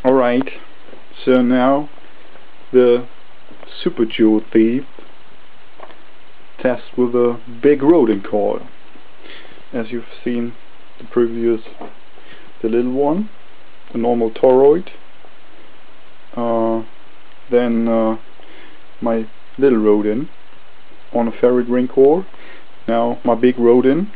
Alright, so now the Super Joule-Thief test with a big Rodin coil. As you've seen the previous, the little one, the normal toroid, then my little Rodin on a ferrite ring core. Now my big Rodin,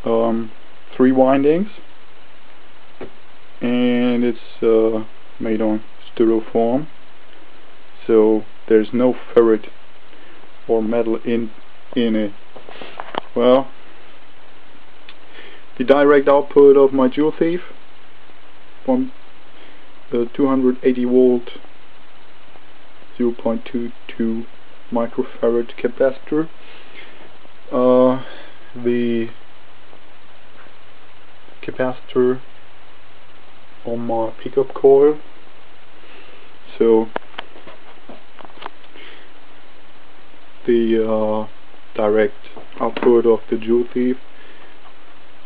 3 windings, and it's made on styrofoam, so there's no ferrite or metal in it. Well, the direct output of my Joule-Thief from the 280 volt 0.22 microfarad capacitor. The capacitor on my pickup coil. So the direct output of the Joule-Thief,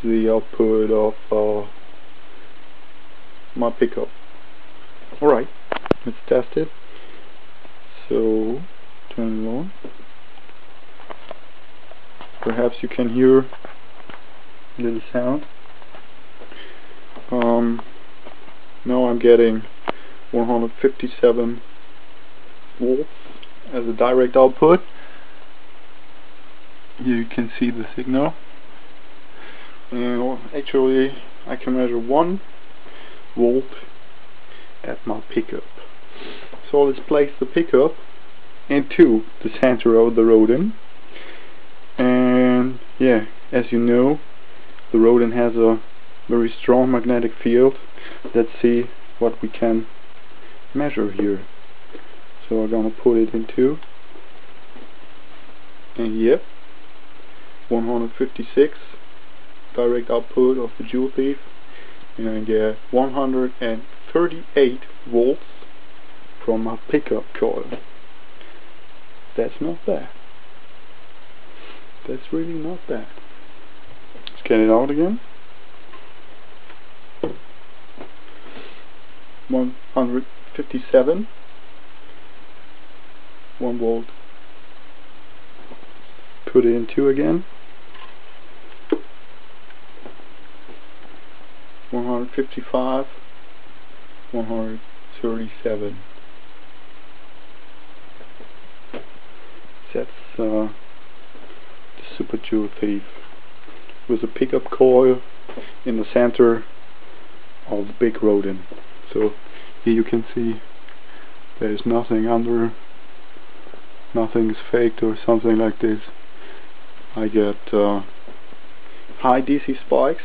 the output of my pickup. Alright, let's test it. So turn it on. Perhaps you can hear a little sound. Now I'm getting 157 volts as a direct output. Here you can see the signal. Actually, I can measure 1 volt at my pickup. So let's place the pickup into the center of the Rodin. And yeah, as you know, the Rodin has a very strong magnetic field. Let's see what we can measure here. So I'm gonna put it into, and yep, 156 direct output of the Joule-Thief, and I get 138 volts from my pickup coil. That's not bad. That's really not bad. Let's get it out again. 157, 1 volt. Put it in 2 again. 155, 137. That's the Super Joule-Thief with a pickup coil in the center of the big Rodin. So here you can see there's nothing under, nothing is faked or something like this. I get high DC spikes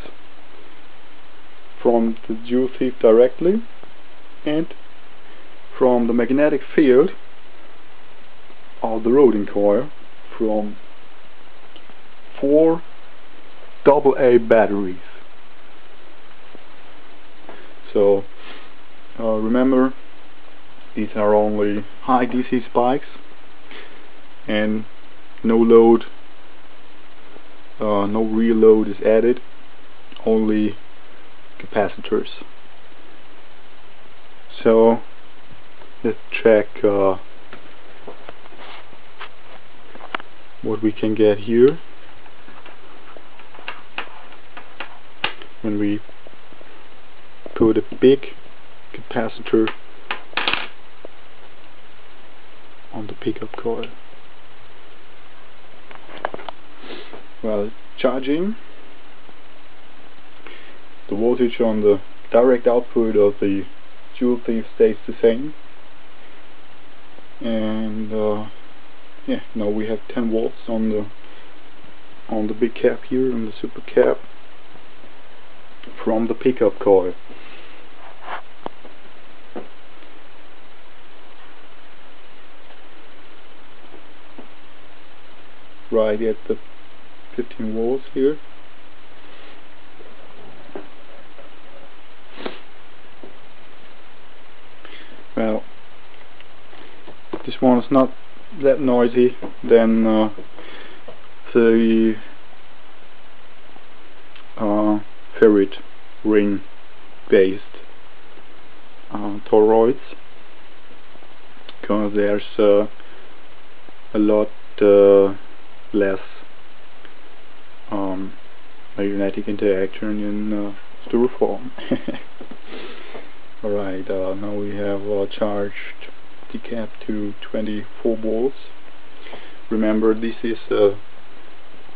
from the Joule-Thief directly, and from the magnetic field of the Rodin coil from 4 AA batteries. So remember, these are only high DC spikes and no load, no real load is added, only capacitors. So let's check what we can get here when we put a big capacitor on the pickup coil. Well, charging. The voltage on the direct output of the Joule-Thief stays the same, and yeah, now we have 10 volts on the big cap here, on the super cap, from the pickup coil. Right at the 15 volts here. Well, this one is not that noisy than the ferrite ring based toroids, because there's a lot less magnetic interaction in styrofoam. Alright, now we have charged the cap to 24 volts. Remember, this is a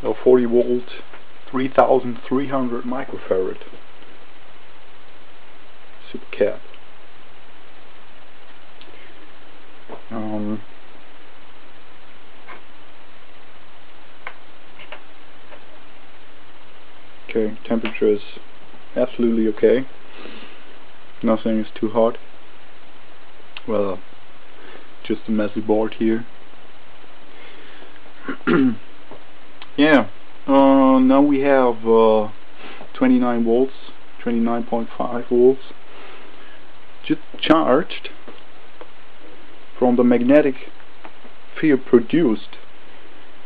40 volt 3300 microfarad super cap. Okay, temperature is absolutely okay. Nothing is too hot. Well, just a messy board here. Yeah, now we have 29 volts, 29.5 volts, just charged from the magnetic field produced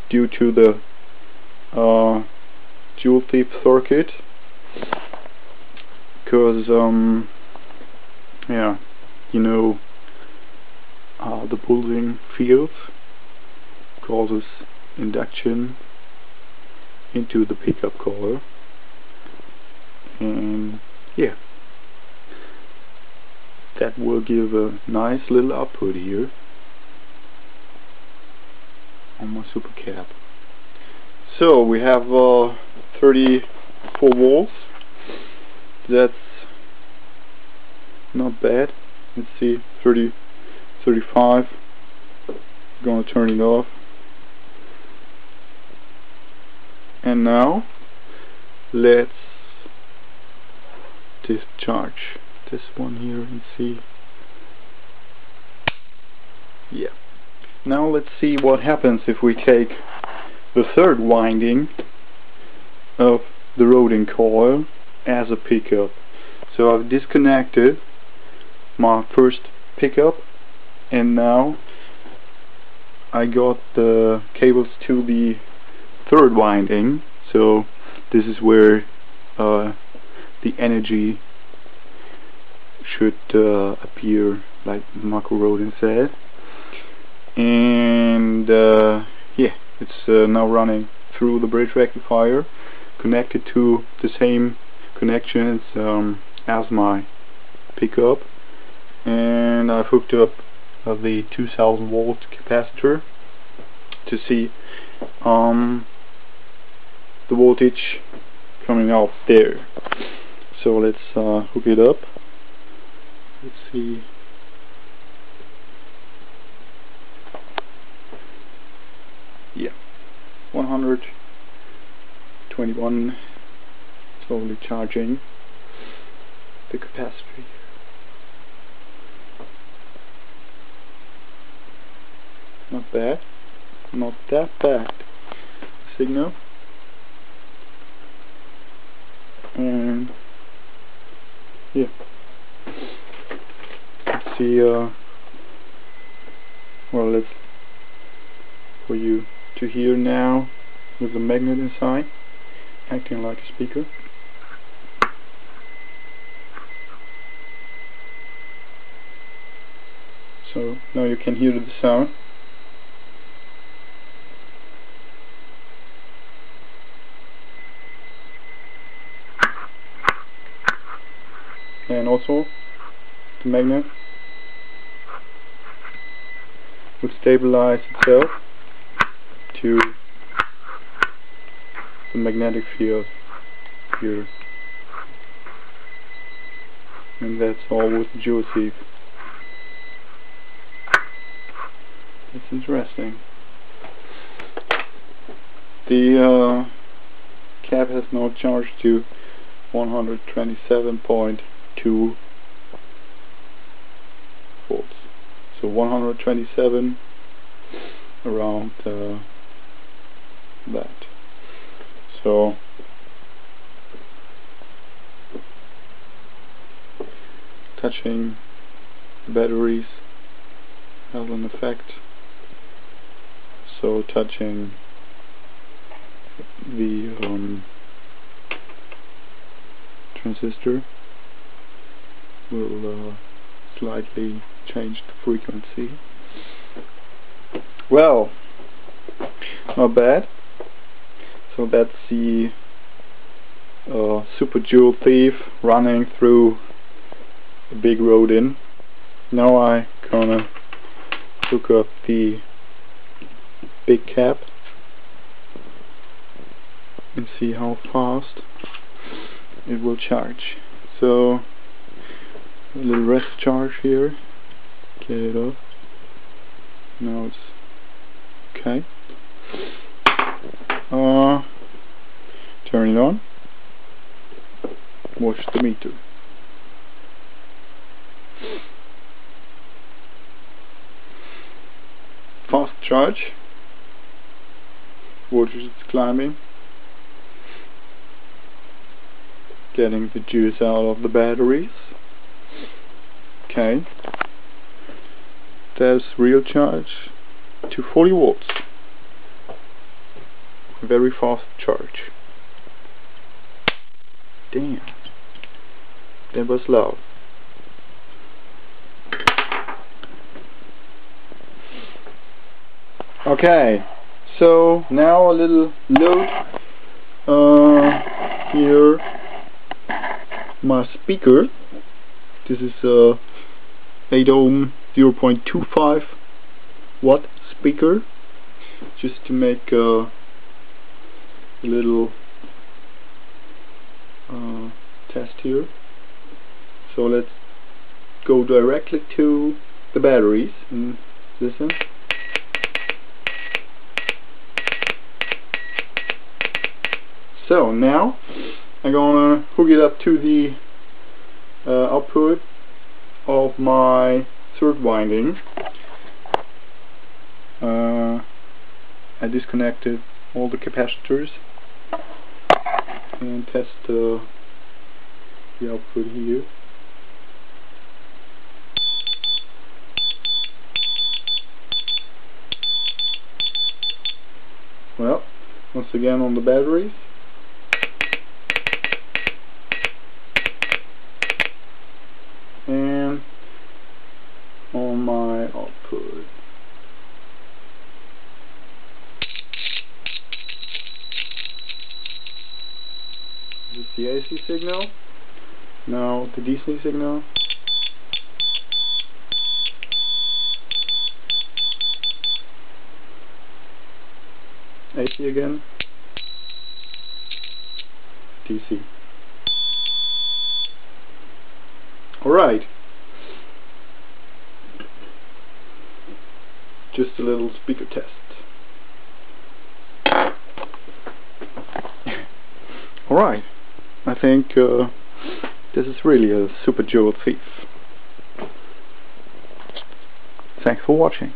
due to the Joule-Thief circuit, because yeah, you know, the pulsing field causes induction into the pickup coil, and yeah, that will give a nice little output here on my super cap. So we have 34 volts. That's not bad. Let's see, 30, 35. Gonna turn it off. And now let's discharge this one here and see. Yeah. Now let's see what happens if we take the third winding of the Rodin coil as a pickup. So I've disconnected my first pickup, and now I got the cables to the third winding. So this is where the energy should appear, like Marco Rodin said. And yeah, it's now running through the bridge rectifier, connected to the same connections as my pickup, and I've hooked up the 2000 volt capacitor to see the voltage coming out there. So let's hook it up. Let's see. Yeah, 121, slowly charging the capacitor. Not bad, not that bad. Signal, and yeah, let's see. Well, let's for you to hear now with the magnet inside acting like a speaker. So now you can hear the sound. And also the magnet would stabilize itself to the magnetic field here. And that's all with the Joule-Thief. It's interesting. The cap has now charged to 127.2 volts. So 127 around that. So touching the batteries has an effect. So touching the transistor will slightly change the frequency. Well, not bad. So that's the Super Joule-Thief running through a big Rodin. Now I gonna hook up the big cap and see how fast it will charge. So a little rest charge here, get it up. Now it's okay. Turn it on. Watch the meter. Fast charge. Voltage is climbing. Getting the juice out of the batteries. Okay. There's real charge to 40 volts. Very fast charge. Damn. That was loud. Okay, so now a little load here my speaker. This is a 8 ohm 0.25 watt speaker, just to make a little test here. So let's go directly to the batteries and listen. So now I'm gonna hook it up to the output of my third winding. I disconnected all the capacitors and test the output here. Well, once again on the batteries. And on my output. This is the AC signal. Now the DC signal. AC again. DC. Alright. Just a little speaker test. Alright. I think this is really a Super Joule-Thief. Thanks for watching.